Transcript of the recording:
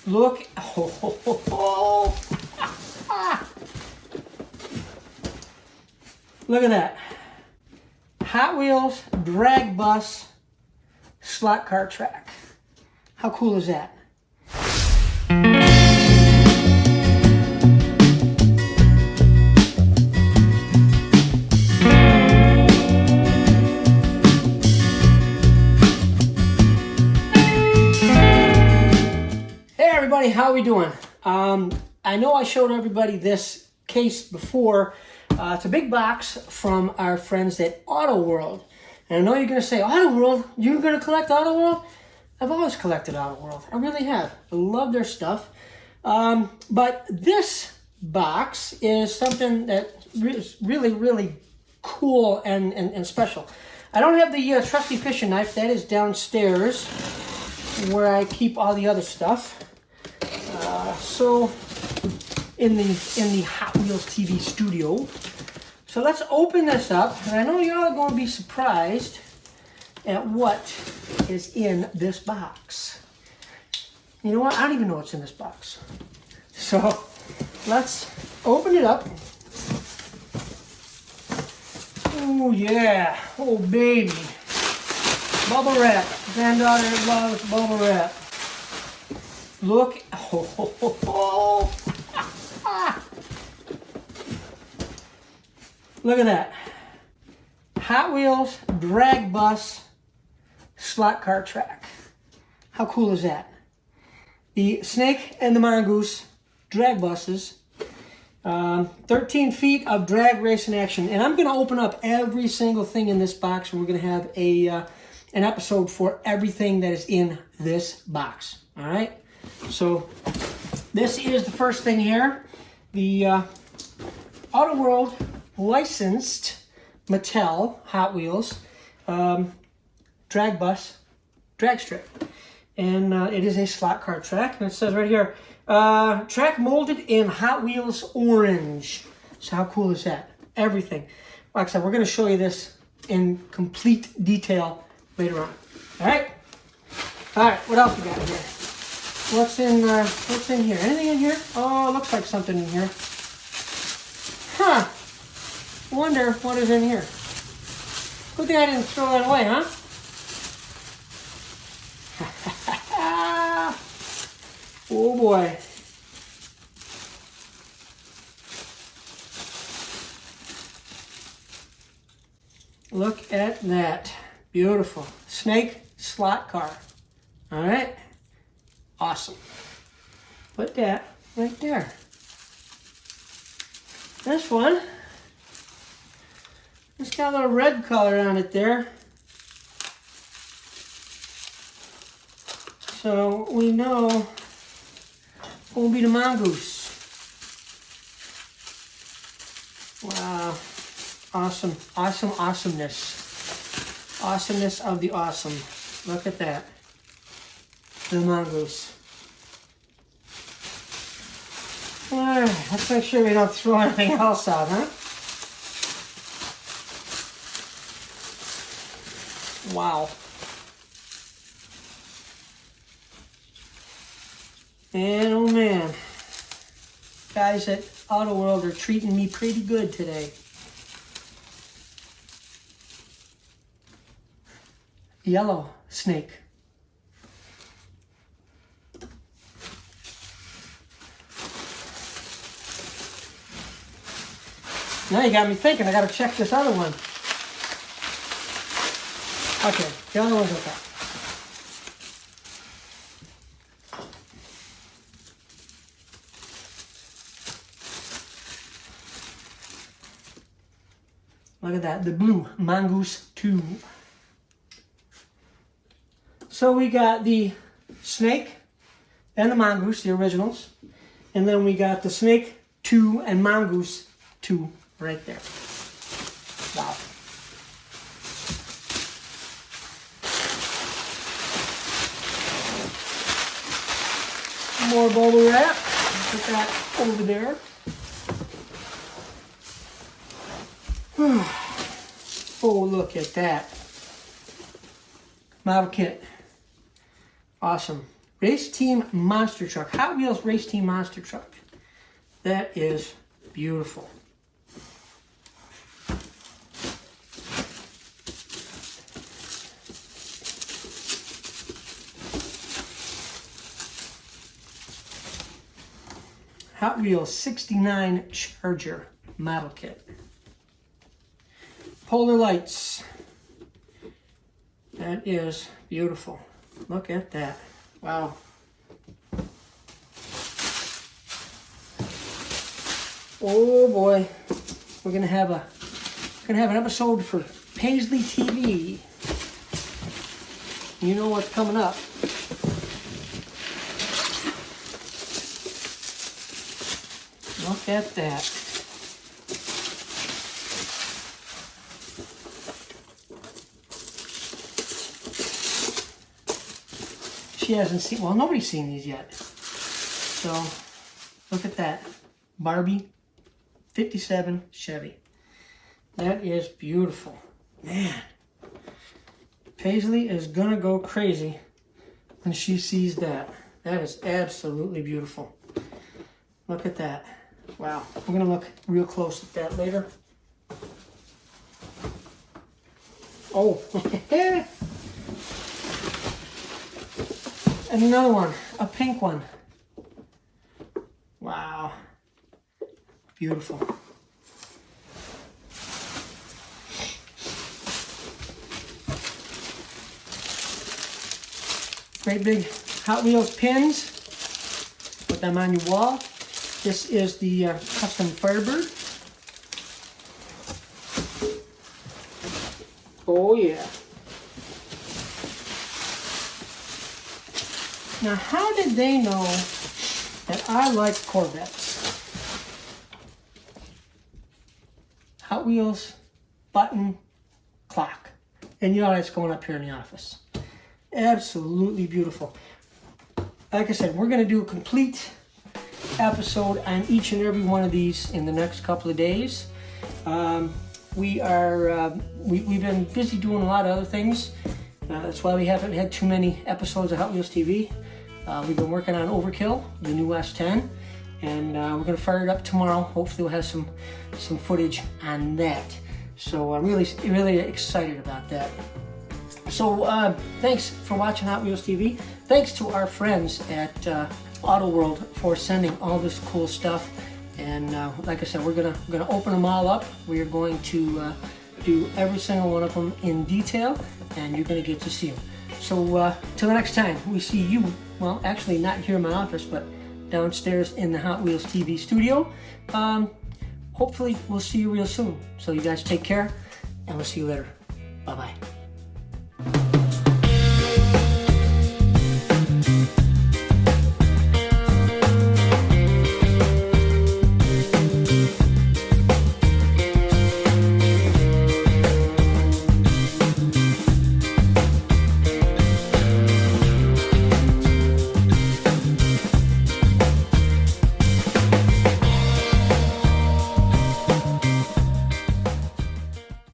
Look, oh. Look at that. Hot Wheels drag bus slot car track. How cool is that? Hey everybody, how are we doing? I know I showed everybody this case before. It's a big box from our friends at Auto World. And I know you're going to say, Auto World? You're going to collect Auto World? I've always collected Auto World. I really have. I love their stuff. But this box is something that is really, really cool and special. I don't have the trusty fishing knife. That is downstairs where I keep all the other stuff. So in the Hot Wheels TV studio. So let's open this up, and I know y'all are going to be surprised at what is in this box. You know what? I don't even know what's in this box. So let's open it up. Oh yeah, oh baby. Bubble wrap. Granddaughter loves bubble wrap. Look, oh. Look at that. Hot Wheels drag bus slot car track. How cool is that? The Snake and the Mongoose drag buses. 13 feet of drag racing action. And I'm going to open up every single thing in this box. And we're going to have an episode for everything that is in this box. All right? So this is the first thing here. The Auto World licensed Mattel Hot Wheels drag bus drag strip, and it is a slot car track, and it says right here track molded in Hot Wheels orange. So how cool is that? Everything. Like I said, we're going to show you this in complete detail later on. All right, what else we got here? What's in here? Anything in here? Oh, it looks like something in here. Huh. Wonder what is in here. Good thing I didn't throw that away, huh? Oh boy. Look at that. Beautiful. Snake slot car. All right. Awesome. Put that right there. This one, it's got a little red color on it there. So we know it will be the Mongoose. Wow. Awesome. Awesome awesomeness. Awesomeness of the awesome. Look at that. The Mongoose. Alright, let's make sure we don't throw anything else out, huh? Wow. And oh man, guys at Auto World are treating me pretty good today. Yellow snake. Now you got me thinking, I gotta check this other one. Okay, the other one's okay. Look at that, the blue Mongoose 2. So we got the Snake and the Mongoose, the originals. And then we got the Snake 2 and Mongoose 2 right there. Wow. More bubble wrap. Put that over there. Oh, look at that. Model kit. Awesome. Race Team Monster Truck. Hot Wheels Race Team Monster Truck. That is beautiful. Hot Wheels 69 Charger model kit. Polar lights. That is beautiful. Look at that. Wow. Oh boy. We're gonna have an episode for Paisley TV. You know what's coming up. Look at that. She hasn't seen, well, nobody's seen these yet. So, look at that. Barbie, 57 Chevy. That is beautiful. Man. Paisley is gonna go crazy when she sees that. That is absolutely beautiful. Look at that. Wow. We're gonna look real close at that later. Oh. And another one, a pink one. Wow. Beautiful. Great big Hot Wheels pins. Put them on your wall. This is the custom Firebird. Oh yeah. Now, how did they know that I like Corvettes? Hot Wheels button clock. And you know that's going up here in the office. Absolutely beautiful. Like I said, we're going to do a complete episode on each and every one of these in the next couple of days. We've been busy doing a lot of other things. That's why we haven't had too many episodes of Hot Wheels TV. We've been working on Overkill, the new S10, and we're going to fire it up tomorrow. Hopefully we'll have some footage on that. So I'm really excited about that. So thanks for watching Hot Wheels TV. Thanks to our friends at Auto World for sending all this cool stuff. And like I said, we're gonna open them all up. We are going to do every single one of them in detail, and you're gonna get to see them. So till the next time, we see you. Well, actually not here in my office, but downstairs in the Hot Wheels TV studio. Hopefully we'll see you real soon. So you guys take care, and we'll see you later. Bye-bye.